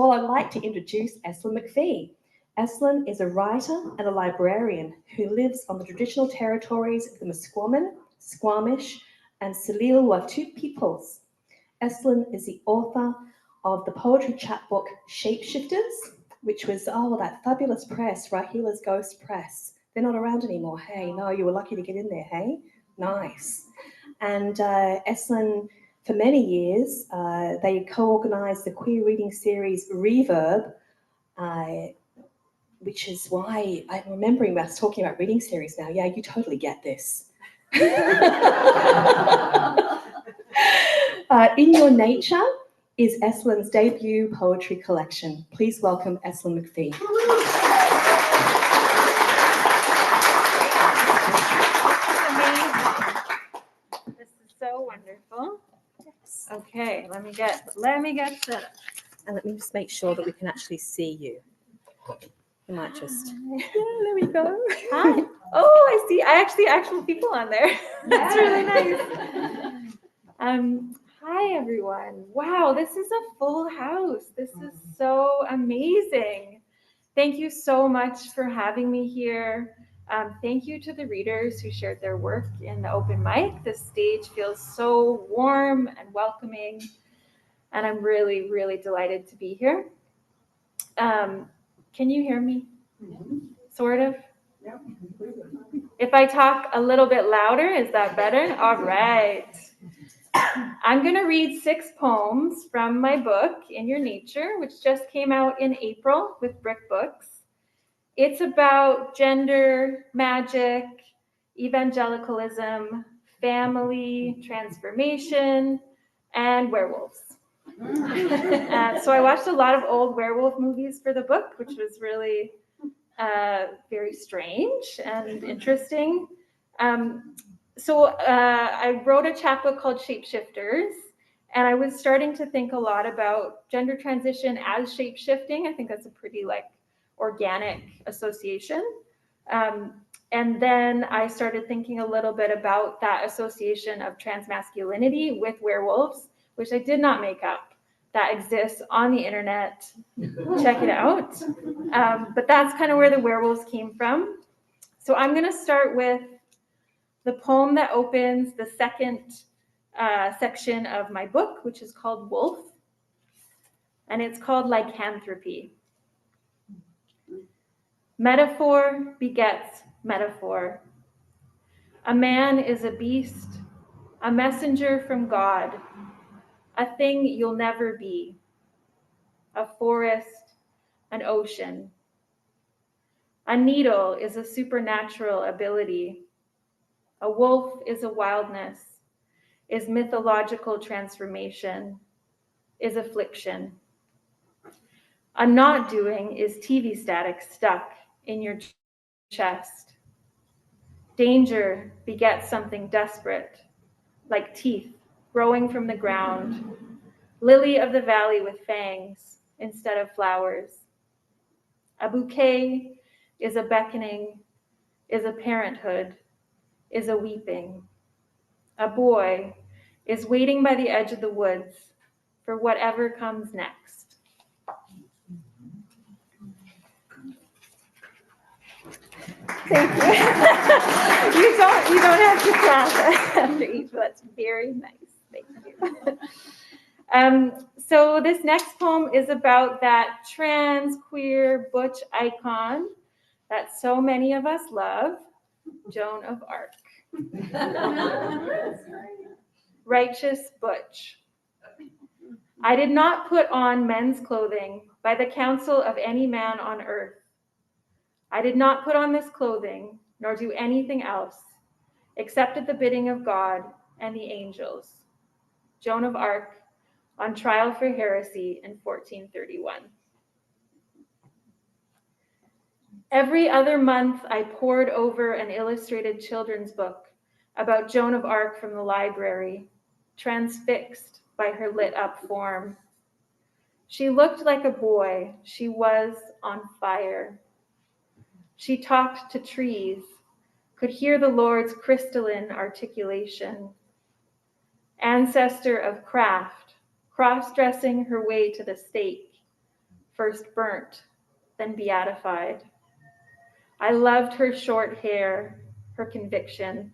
all, I'd like to introduce Estlin McPhee. Estlin is a writer and a librarian who lives on the traditional territories of the Musqueam, Squamish, and Tsleil-Waututh peoples. Estlin is the author of the poetry chapbook Shapeshifters, which was, that fabulous press, Rahila's Ghost Press. They're not around anymore. Hey, no, you were lucky to get in there, hey? Nice. And Estlin, for many years, they co-organised the queer reading series REVERB, which is why I'm remembering us talking about reading series now. Yeah, you totally get this. In Your Nature is Estlin's debut poetry collection. Please welcome Estlin McPhee. This is so wonderful. Yes. Okay, let me get set up. And let me just make sure that we can actually see you. You might just. Yeah, there we go. Hi. Oh, I see. I actually actual people on there. That's really nice. Hi everyone. Wow, this is a full house. This is so amazing. Thank you so much for having me here. Thank you to the readers who shared their work in the open mic. The stage feels so warm and welcoming, and I'm really, really delighted to be here. Can you hear me? Mm-hmm. Sort of? Yeah. If I talk a little bit louder, is that better? All right. I'm going to read 6 poems from my book, In Your Nature, which just came out in April with Brick Books. It's about gender, magic, evangelicalism, family, transformation, and werewolves. So I watched a lot of old werewolf movies for the book, which was really very strange and interesting. So I wrote a chapbook called Shapeshifters, and I was starting to think a lot about gender transition as shape-shifting. I think that's a pretty organic association. And then I started thinking a little bit about that association of transmasculinity with werewolves, which I did not make up. That exists on the internet. Check it out. But that's kind of where the werewolves came from. So I'm going to start with the poem that opens the second section of my book, which is called Wolf, and it's called Lycanthropy. Metaphor begets metaphor. A man is a beast, a messenger from God, a thing you'll never be, a forest, an ocean. A needle is a supernatural ability. A wolf is a wildness, is mythological transformation, is affliction. A not doing is TV static stuck in your chest. Danger begets something desperate, like teeth growing from the ground, lily of the valley with fangs instead of flowers. A bouquet is a beckoning, is a parenthood, is a weeping. A boy is waiting by the edge of the woods for whatever comes next. Thank you. You don't have to clap after each, but that's very nice. Thank you. So this next poem is about that trans, queer, butch icon that so many of us love, Joan of Arc. Righteous butch. I did not put on men's clothing by the counsel of any man on earth. I did not put on this clothing, nor do anything else, except at the bidding of God and the angels. Joan of Arc, on trial for heresy in 1431. Every other month, I pored over an illustrated children's book about Joan of Arc from the library, transfixed by her lit-up form. She looked like a boy. She was on fire. She talked to trees, could hear the Lord's crystalline articulation. Ancestor of craft, cross-dressing her way to the stake, first burnt, then beatified. I loved her short hair, her conviction.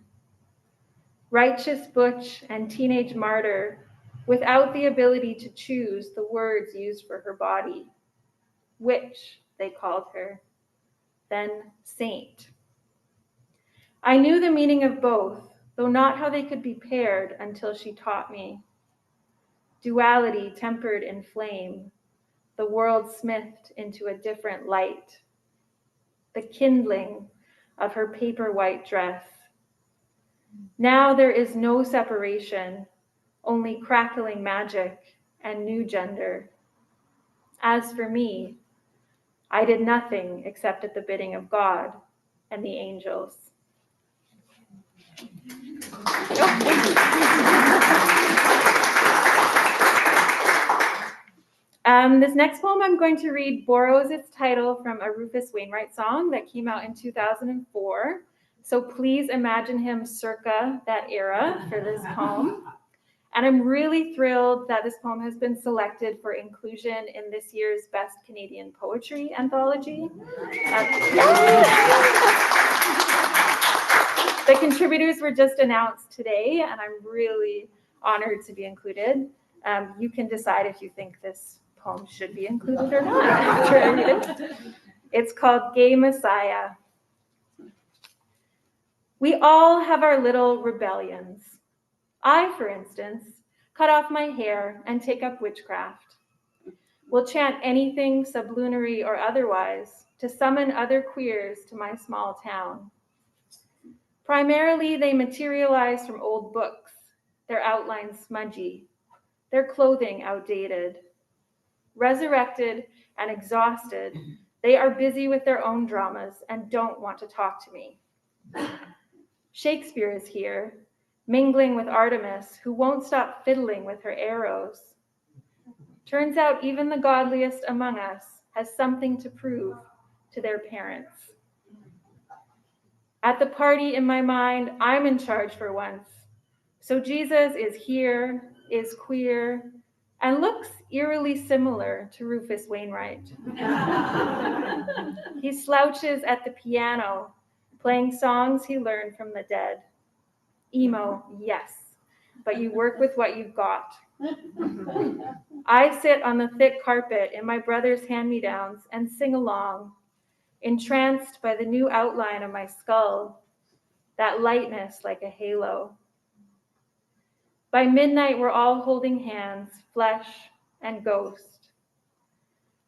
Righteous butch and teenage martyr, without the ability to choose the words used for her body. Witch, they called her, then saint. I knew the meaning of both, though not how they could be paired until she taught me. Duality tempered in flame, the world smithed into a different light. The kindling of her paper white dress. Now there is no separation, only crackling magic and new gender. As for me, I did nothing except at the bidding of God and the angels. This next poem I'm going to read borrows its title from a Rufus Wainwright song that came out in 2004. So please imagine him circa that era for this poem. And I'm really thrilled that this poem has been selected for inclusion in this year's Best Canadian Poetry Anthology. The contributors were just announced today, and I'm really honored to be included. You can decide if you think this poem should be included or not after I read it. It's called Gay Messiah. We all have our little rebellions. I, for instance, cut off my hair and take up witchcraft. Will chant anything sublunary or otherwise to summon other queers to my small town. Primarily, they materialize from old books, their outlines smudgy, their clothing outdated. Resurrected and exhausted, they are busy with their own dramas and don't want to talk to me. Shakespeare is here, mingling with Artemis, who won't stop fiddling with her arrows. Turns out even the godliest among us has something to prove to their parents. At the party in my mind, I'm in charge for once. So Jesus is here, is queer, and looks eerily similar to Rufus Wainwright. He slouches at the piano, playing songs he learned from the dead. Emo, yes, but you work with what you've got. I sit on the thick carpet in my brother's hand-me-downs and sing along, entranced by the new outline of my skull, that lightness like a halo. By midnight, we're all holding hands, flesh and ghost.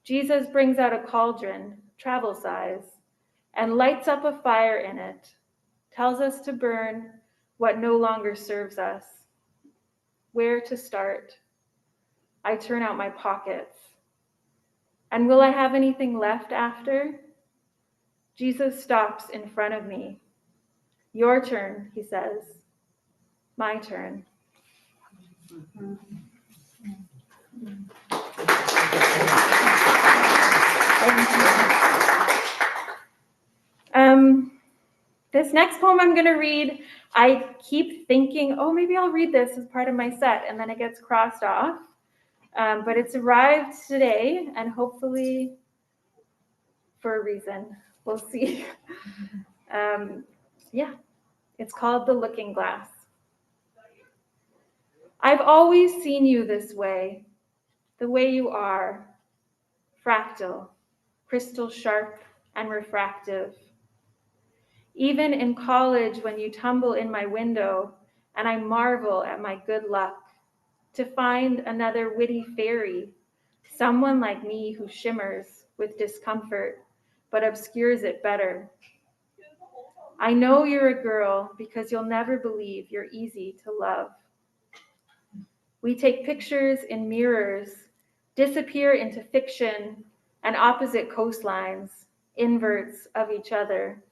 Jesus brings out a cauldron, travel size, and lights up a fire in it, tells us to burn what no longer serves us. Where to start? I turn out my pockets. And will I have anything left after? Jesus stops in front of me. Your turn, he says. My turn. This next poem I'm going to read, I keep thinking, oh, maybe I'll read this as part of my set, and then it gets crossed off. But it's arrived today, and hopefully for a reason. We'll see. It's called The Looking Glass. I've always seen you this way, the way you are, fractal, crystal sharp and refractive. Even in college, when you tumble in my window and I marvel at my good luck to find another witty fairy, someone like me who shimmers with discomfort but obscures it better. I know you're a girl because you'll never believe you're easy to love. We take pictures in mirrors, disappear into fiction and opposite coastlines, inverts of each other.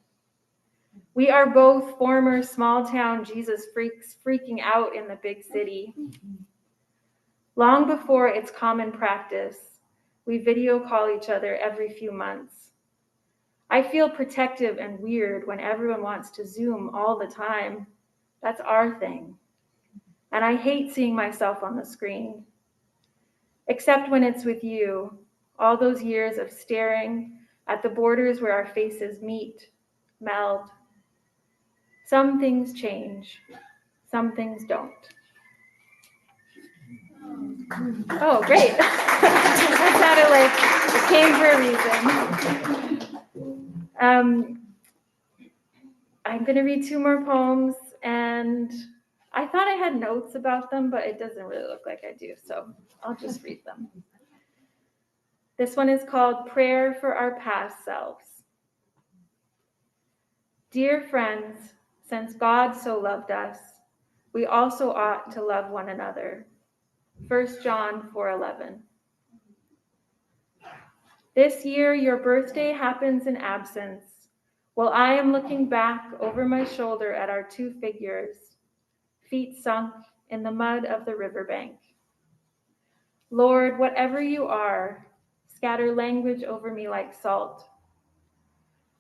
We are both former small-town Jesus freaks freaking out in the big city. Long before it's common practice, we video call each other every few months. I feel protective and weird when everyone wants to Zoom all the time. That's our thing. And I hate seeing myself on the screen. Except when it's with you, all those years of staring at the borders where our faces meet, meld. Some things change, some things don't. Oh, great. That sounded like it came for a reason. I'm going to read 2 more poems, and I thought I had notes about them, but it doesn't really look like I do, so I'll just read them. This one is called Prayer for Our Past Selves. Dear friends, since God so loved us, we also ought to love one another. 1 John 4:11. This year your birthday happens in absence, while I am looking back over my shoulder at our 2 figures, feet sunk in the mud of the riverbank. Lord, whatever you are, scatter language over me like salt.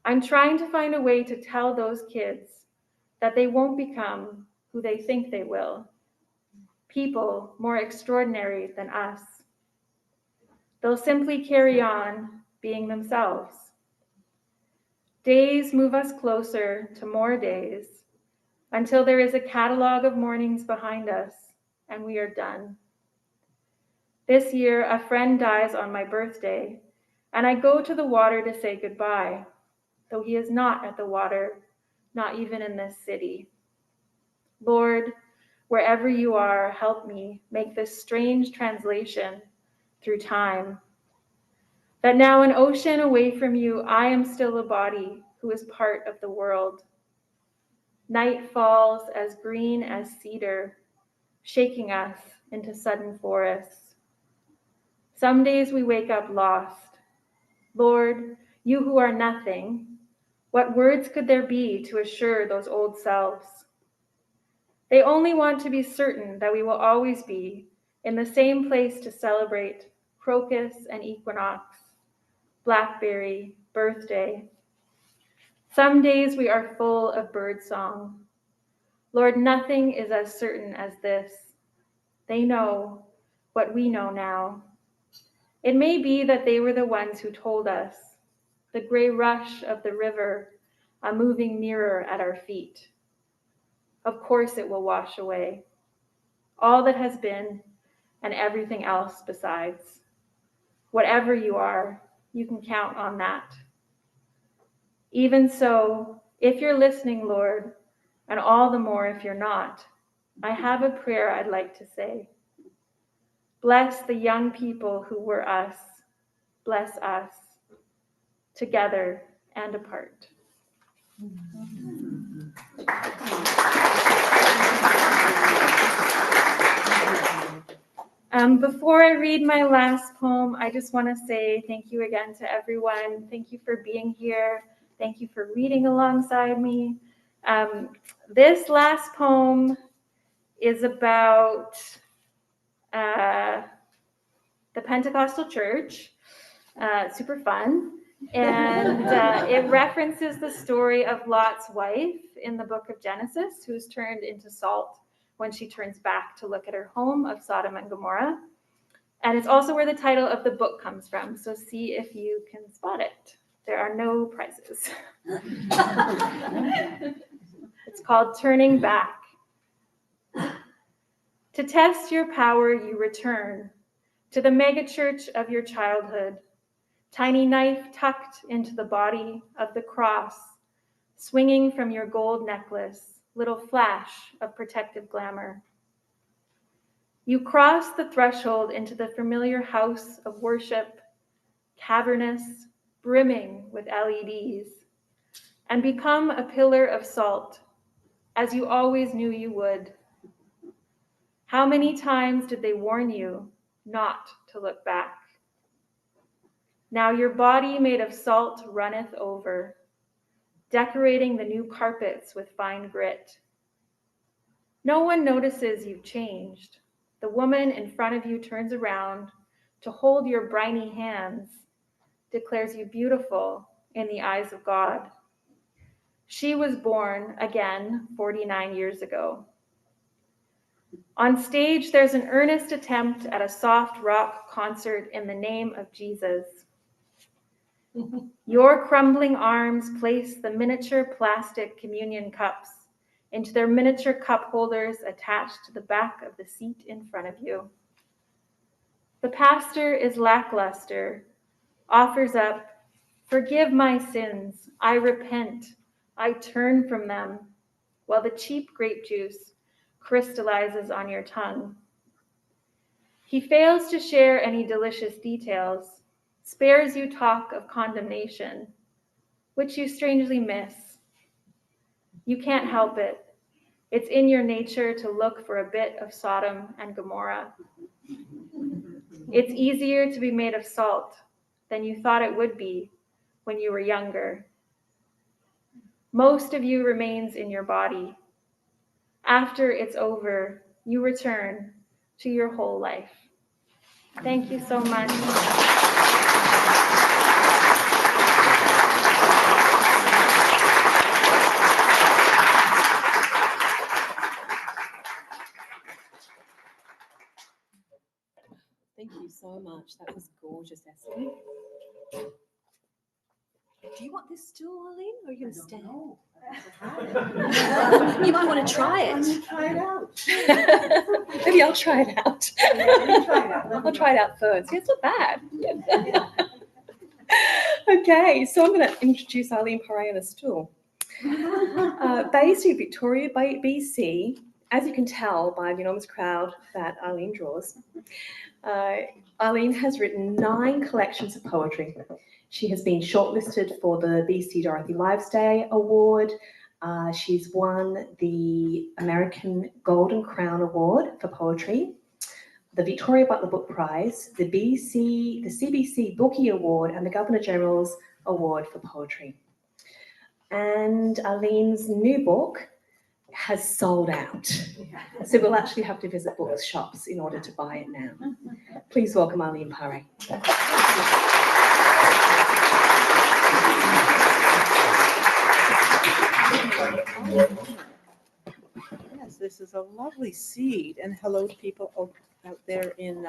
I'm trying to find a way to tell those kids that they won't become who they think they will, people more extraordinary than us. They'll simply carry on being themselves. Days move us closer to more days until there is a catalog of mornings behind us and we are done. This year, a friend dies on my birthday, and I go to the water to say goodbye, though he is not at the water, not even in this city. Lord, wherever you are, help me make this strange translation through time. That now an ocean away from you, I am still a body who is part of the world. Night falls as green as cedar, shaking us into sudden forests. Some days we wake up lost. Lord, you who are nothing, what words could there be to assure those old selves? They only want to be certain that we will always be in the same place to celebrate crocus and equinox, blackberry, birthday. Some days we are full of birdsong. Lord, nothing is as certain as this. They know what we know now. It may be that they were the ones who told us, the gray rush of the river, a moving mirror at our feet. Of course it will wash away. All that has been and everything else besides. Whatever you are, you can count on that. Even so, if you're listening, Lord, and all the more if you're not, I have a prayer I'd like to say. Bless the young people who were us. Bless us, together and apart. Before I read my last poem, I just want to say thank you again to everyone. Thank you for being here. Thank you for reading alongside me. This last poem is about the Pentecostal church. Super fun. And it references the story of Lot's wife in the book of Genesis, who's turned into salt when she turns back to look at her home of Sodom and Gomorrah. And it's also where the title of the book comes from. So see if you can spot it. There are no prizes. It's called Turning Back. To test your power, you return to the megachurch of your childhood. Tiny knife tucked into the body of the cross, swinging from your gold necklace, little flash of protective glamour. You cross the threshold into the familiar house of worship, cavernous, brimming with LEDs, and become a pillar of salt, as you always knew you would. How many times did they warn you not to look back? Now your body made of salt runneth over, decorating the new carpets with fine grit. No one notices you've changed. The woman in front of you turns around to hold your briny hands, declares you beautiful in the eyes of God. She was born again 49 years ago. On stage, there's an earnest attempt at a soft rock concert in the name of Jesus. Your crumbling arms place the miniature plastic communion cups into their miniature cup holders attached to the back of the seat in front of you. The pastor is lackluster, offers up, "Forgive my sins, I repent, I turn from them," while the cheap grape juice crystallizes on your tongue. He fails to share any delicious details, spares you talk of condemnation, which you strangely miss. You can't help it. It's in your nature to look for a bit of Sodom and Gomorrah. It's easier to be made of salt than you thought it would be when you were younger. Most of you remains in your body. After it's over, you return to your whole life. Thank you so much. Thank you so much. That was gorgeous, Estlin. Do you want this stool, Arleen, or are you going to stand? No. You might want to try it. Try it out. Maybe I'll try it out. I'll try it out first. Yeah, it's not bad. Okay, so I'm going to introduce Arleen Paré on the stool. Based in Victoria, BC, as you can tell by the enormous crowd that Arleen draws, Arleen has written 9 collections of poetry. She has been shortlisted for the BC Dorothy Livesay Award. She's won the American Golden Crown Award for poetry, the Victoria Butler Book Prize, the CBC Bookie Award, and the Governor General's Award for poetry. And Arleen's new book has sold out. So we'll actually have to visit bookshops in order to buy it now. Please welcome Arleen Paré. Yes, this is a lovely seed, and hello to people out there in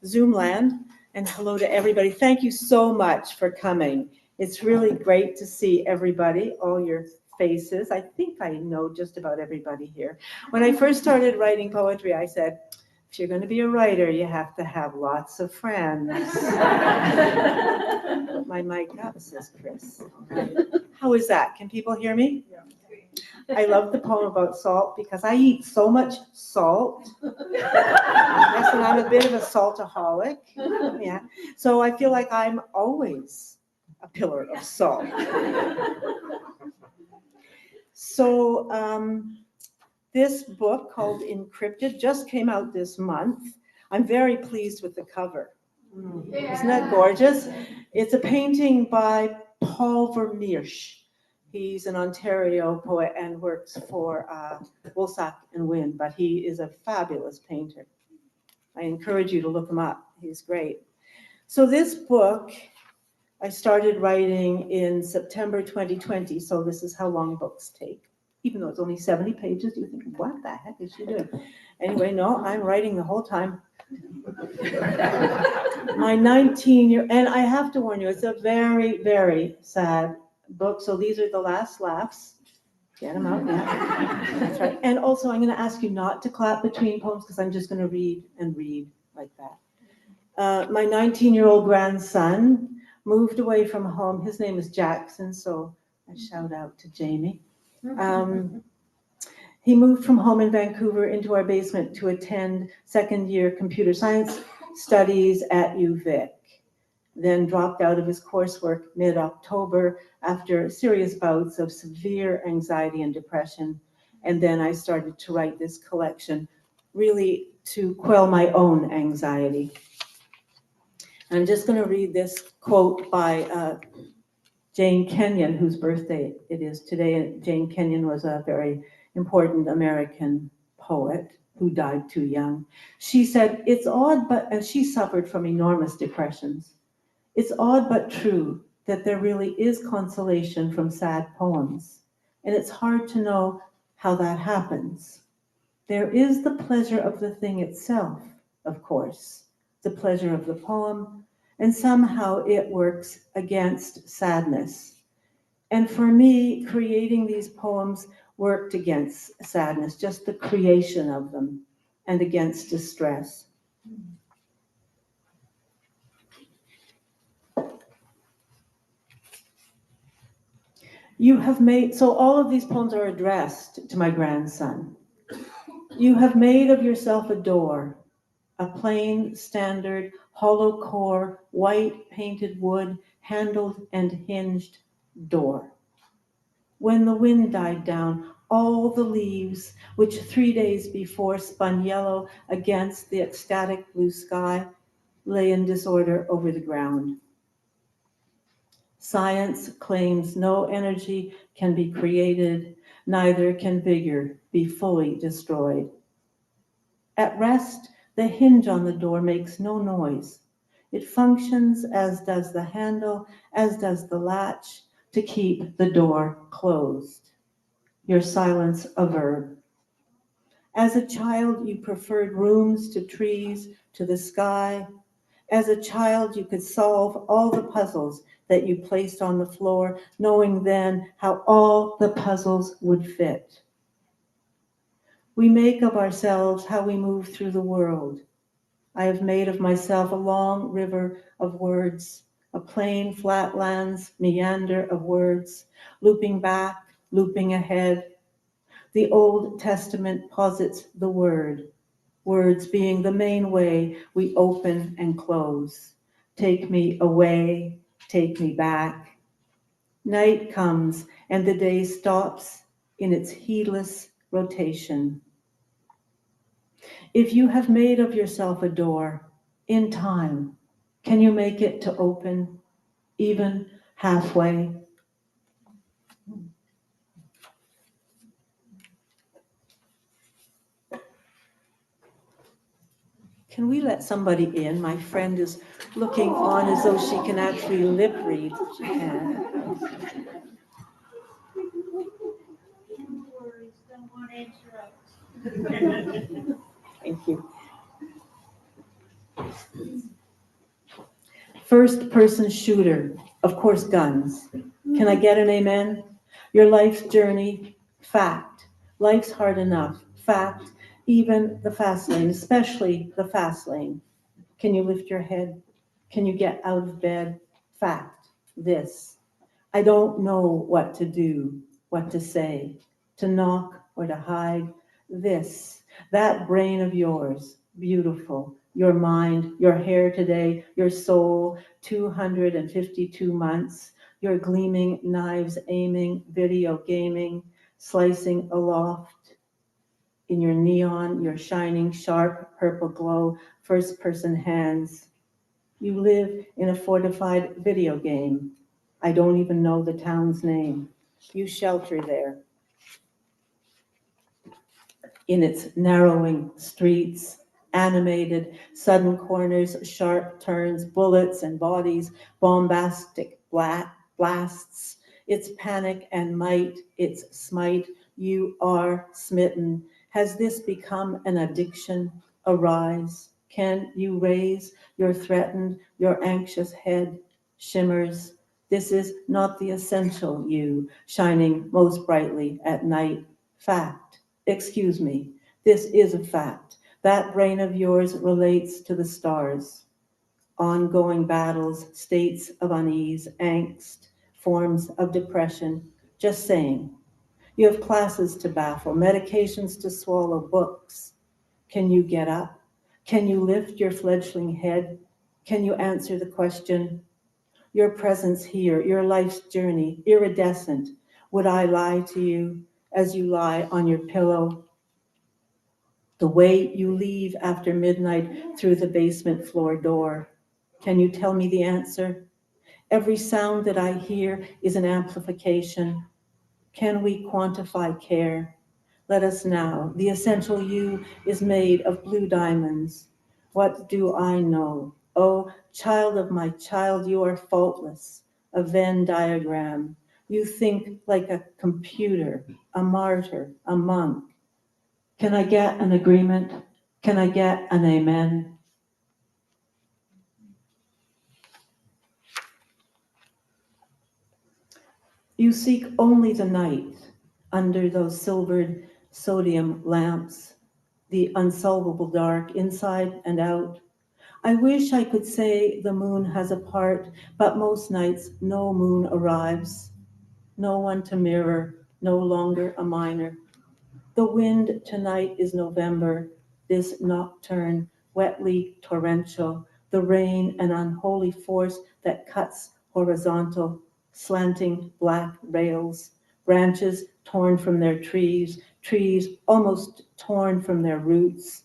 Zoom land, and hello to everybody. Thank you so much for coming. It's really great to see everybody, all your faces. I think I know just about everybody here. When I first started writing poetry, I said, if you're going to be a writer, you have to have lots of friends. My mic up, says Chris. How is that? Can people hear me? I love the poem about salt because I eat so much salt. Yes, and I'm a bit of a saltaholic. Yeah. So I feel like I'm always a pillar of salt. So this book called Encrypted just came out this month. I'm very pleased with the cover. Isn't that gorgeous? It's a painting by Paul Vermeersch. He's an Ontario poet and works for Woolsack and Wynne, but he is a fabulous painter. I encourage you to look him up. He's great. So this book, I started writing in September 2020, so this is how long books take. Even though it's only 70 pages, you think, what the heck is she doing? Anyway, no, I'm writing the whole time. My 19-year, and I have to warn you, it's a very, very sad book. So these are the last laughs. Get them out now. That's right. And also, I'm going to ask you not to clap between poems because I'm just going to read and read like that. My 19-year-old grandson moved away from home. His name is Jackson, so I shout out to Jamie. He moved from home in Vancouver into our basement to attend second-year computer science studies at UVic, then dropped out of his coursework mid-October after serious bouts of severe anxiety and depression. And then I started to write this collection really to quell my own anxiety. I'm just going to read this quote by Jane Kenyon, whose birthday it is today. Jane Kenyon was a very important American poet who died too young. She said, it's odd, and she suffered from enormous depressions. It's odd but true that there really is consolation from sad poems, and it's hard to know how that happens. There is the pleasure of the thing itself, of course, the pleasure of the poem, and somehow it works against sadness. And for me, creating these poems worked against sadness, just the creation of them, and against distress. You have made, so all of these poems are addressed to my grandson. You have made of yourself a door, a plain, standard, hollow core, white painted wood, handled and hinged door. When the wind died down, all the leaves, which 3 days before spun yellow against the ecstatic blue sky, lay in disorder over the ground. Science claims no energy can be created, neither can vigor be fully destroyed. At rest, the hinge on the door makes no noise. It functions, as does the handle, as does the latch, to keep the door closed. Your silence a verb. As a child, you preferred rooms to trees, to the sky. As a child, you could solve all the puzzles that you placed on the floor, knowing then how all the puzzles would fit. We make of ourselves how we move through the world. I have made of myself a long river of words, a plain flatlands meander of words, looping back, looping ahead. The Old Testament posits the word, words being the main way we open and close. Take me away, take me back. Night comes and the day stops in its heedless rotation. If you have made of yourself a door, in time, can you make it to open, even halfway? Can we let somebody in? My friend is looking on as though she can actually lip read. She can. Thank you. First person shooter, of course, guns. Can I get an amen? Your life's journey, fact. Life's hard enough, fact. Even the fast lane, especially the fast lane. Can you lift your head? Can you get out of bed? Fact, this. I don't know what to do, what to say, to knock or to hide. This, that brain of yours, beautiful. Your mind, your hair today, your soul, 252 months, your gleaming knives aiming, video gaming, slicing aloft. In your neon, your shining, sharp purple glow, first-person hands. You live in a fortified video game. I don't even know the town's name. You shelter there. In its narrowing streets, animated, sudden corners, sharp turns, bullets and bodies, bombastic blasts, its panic and might, its smite, you are smitten. Has this become an addiction, a rise? Can you raise your threatened, your anxious head? Shimmers. This is not the essential you, shining most brightly at night. Fact. Excuse me. This is a fact. That brain of yours relates to the stars. Ongoing battles, states of unease, angst, forms of depression. Just saying. You have classes to baffle, medications to swallow, books. Can you get up? Can you lift your fledgling head? Can you answer the question? Your presence here, your life's journey, iridescent. Would I lie to you as you lie on your pillow? The way you leave after midnight through the basement floor door. Can you tell me the answer? Every sound that I hear is an amplification. Can we quantify care? Let us now. The essential you is made of blue diamonds. What do I know? Oh, child of my child, you are faultless. A Venn diagram. You think like a computer, a martyr, a monk. Can I get an agreement? Can I get an amen? You seek only the night under those silvered sodium lamps, the unsolvable dark inside and out. I wish I could say the moon has a part, but most nights no moon arrives. No one to mirror, no longer a minor. The wind tonight is November, this nocturne, wetly torrential, the rain an unholy force that cuts horizontal, slanting black rails, branches torn from their trees, trees almost torn from their roots.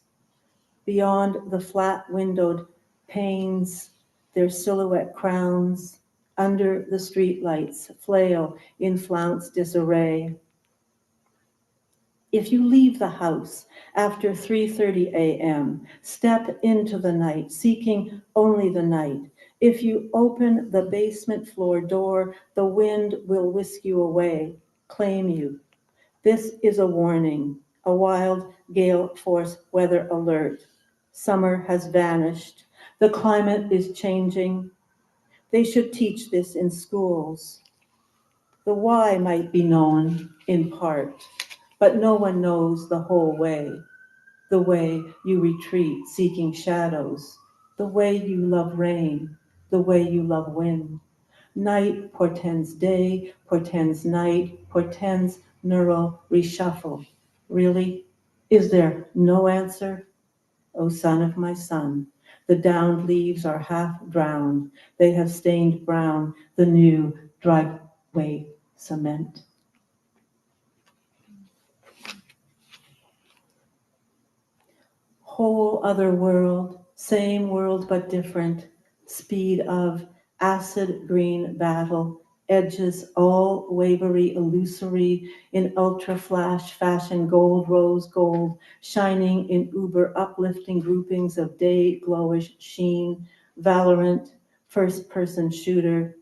Beyond the flat windowed panes, their silhouette crowns, under the streetlights, flail in flounced disarray. If you leave the house after 3:30 a.m., step into the night, seeking only the night. If you open the basement floor door, the wind will whisk you away, claim you. This is a warning, a wild gale force weather alert. Summer has vanished. The climate is changing. They should teach this in schools. The why might be known in part, but no one knows the whole way. The way you retreat seeking shadows, the way you love rain, the way you love wind. Night portends day, portends night, portends neural reshuffle. Really? Is there no answer? O son of my son, the downed leaves are half drowned. They have stained brown the new driveway cement. Whole other world, same world but different. Speed of acid green battle, edges all wavery, illusory, in ultra flash fashion, gold, rose gold, shining in uber uplifting groupings of day glowish sheen, valorant, first person shooter,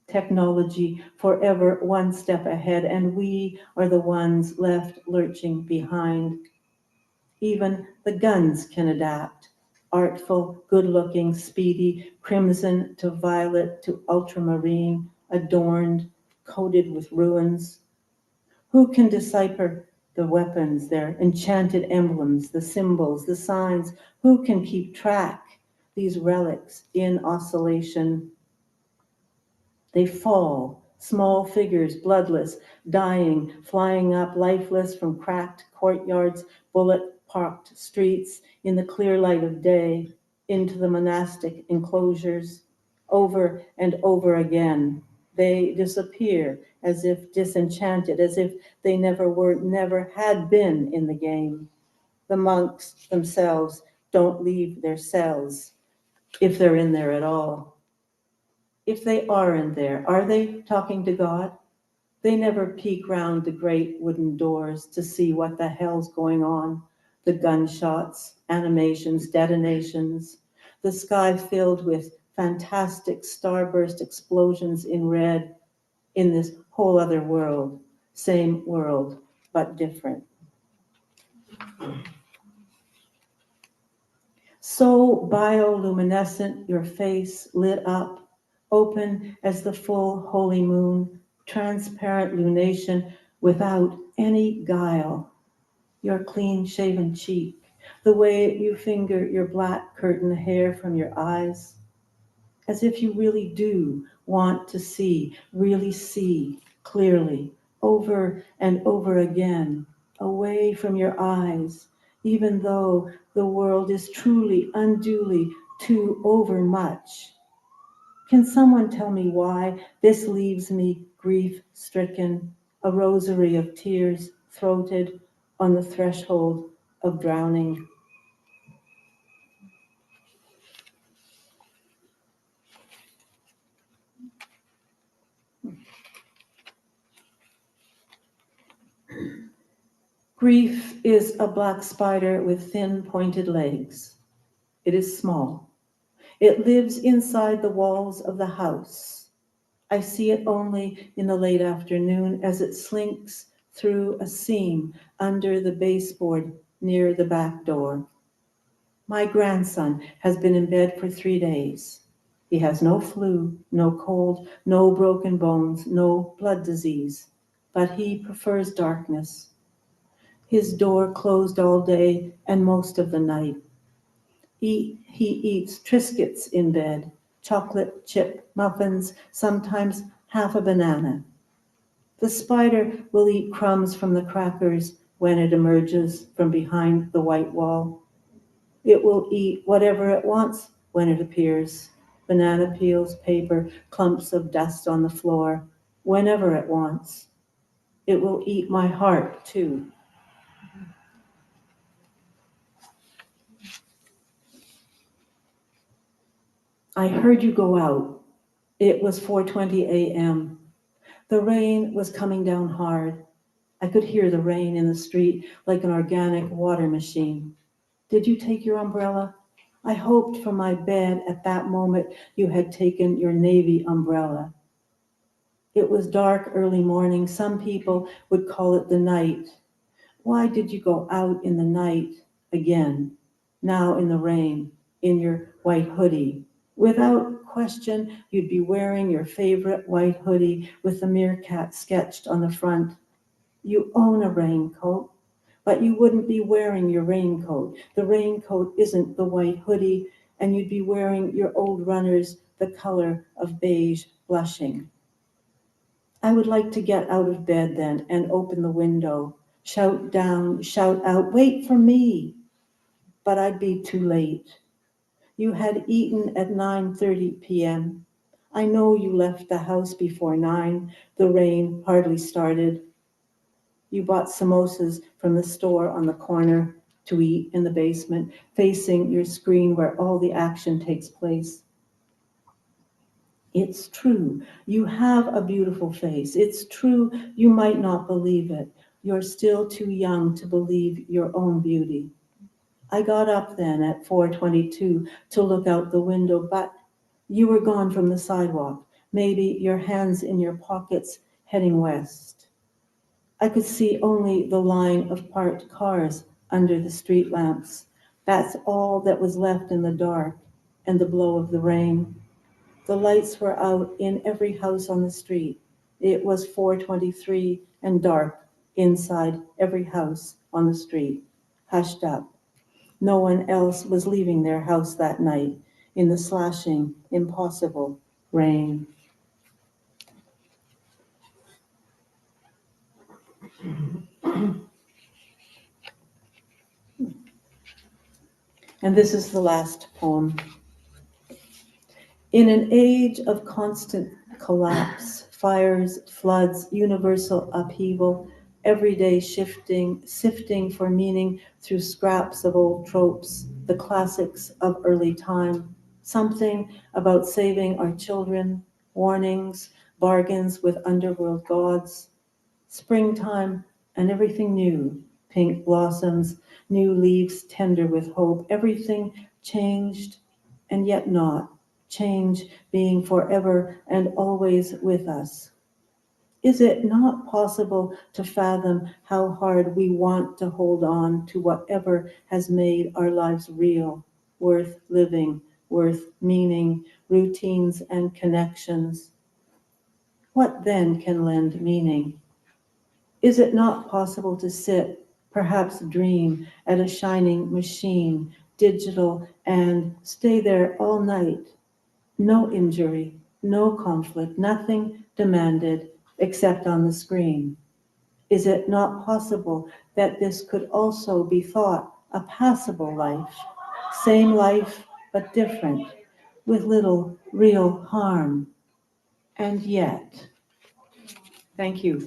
technology forever one step ahead, and we are the ones left lurching behind. Even the guns can adapt. Artful, good-looking, speedy, crimson to violet to ultramarine, adorned, coated with ruins. Who can decipher the weapons, their enchanted emblems, the symbols, the signs? Who can keep track these relics in oscillation? They fall, small figures, bloodless, dying, flying up, lifeless from cracked courtyards, bullet-pocked streets, in the clear light of day, into the monastic enclosures. Over and over again, they disappear as if disenchanted, as if they never had been in the game. The monks themselves don't leave their cells, if they're in there at all. If they are in there, are they talking to God? They never peek round the great wooden doors to see what the hell's going on. The gunshots, animations, detonations, the sky filled with fantastic starburst explosions in red in this whole other world. Same world, but different. So bioluminescent, your face lit up, open as the full holy moon, transparent lunation without any guile. Your clean-shaven cheek, the way you finger your black curtain hair from your eyes, as if you really do want to see, really see clearly, over and over again, away from your eyes, even though the world is truly, unduly, too overmuch. Can someone tell me why this leaves me grief-stricken, a rosary of tears throated on the threshold of drowning? Grief is a black spider with thin pointed legs. It is small. It lives inside the walls of the house. I see it only in the late afternoon as it slinks through a seam under the baseboard near the back door. My grandson has been in bed for 3 days. He has no flu, no cold, no broken bones, no blood disease, but he prefers darkness. His door closed all day and most of the night. He eats Triscuits in bed, chocolate chip muffins, sometimes half a banana. The spider will eat crumbs from the crackers when it emerges from behind the white wall. It will eat whatever it wants when it appears. Banana peels, paper, clumps of dust on the floor, whenever it wants. It will eat my heart, too. I heard you go out. It was 4:20 a.m. The rain was coming down hard. I could hear the rain in the street like an organic water machine. Did you take your umbrella? I hoped from my bed at that moment you had taken your navy umbrella. It was dark early morning. Some people would call it the night. Why did you go out in the night again, now in the rain, in your white hoodie? Without question, you'd be wearing your favorite white hoodie with the meerkat sketched on the front. You own a raincoat, but you wouldn't be wearing your raincoat. The raincoat isn't the white hoodie, and you'd be wearing your old runners the color of beige blushing. I would like to get out of bed then and open the window, shout down, shout out, wait for me. But I'd be too late. You had eaten at 9:30 p.m. I know you left the house before 9. The rain hardly started. You bought samosas from the store on the corner to eat in the basement, facing your screen where all the action takes place. It's true, you have a beautiful face. It's true, you might not believe it. You're still too young to believe your own beauty. I got up then at 4:22 to look out the window, but you were gone from the sidewalk, maybe your hands in your pockets heading west. I could see only the line of parked cars under the street lamps. That's all that was left in the dark and the blow of the rain. The lights were out in every house on the street. It was 4:23 and dark inside every house on the street, hushed up. No one else was leaving their house that night in the slashing, impossible rain. And this is the last poem. In an age of constant collapse, fires, floods, universal upheaval, everyday sifting for meaning through scraps of old tropes, the classics of early time, something about saving our children, warnings, bargains with underworld gods, springtime and everything new, pink blossoms, new leaves tender with hope, everything changed and yet not. Change being forever and always with us. Is it not possible to fathom how hard we want to hold on to whatever has made our lives real, worth living, worth meaning, routines and connections? What then can lend meaning? Is it not possible to sit, perhaps dream, at a shining machine, digital, and stay there all night? No injury, no conflict, nothing demanded except on the screen. Is it not possible that this could also be thought a passable life? Same life, but different, with little real harm. And yet, thank you.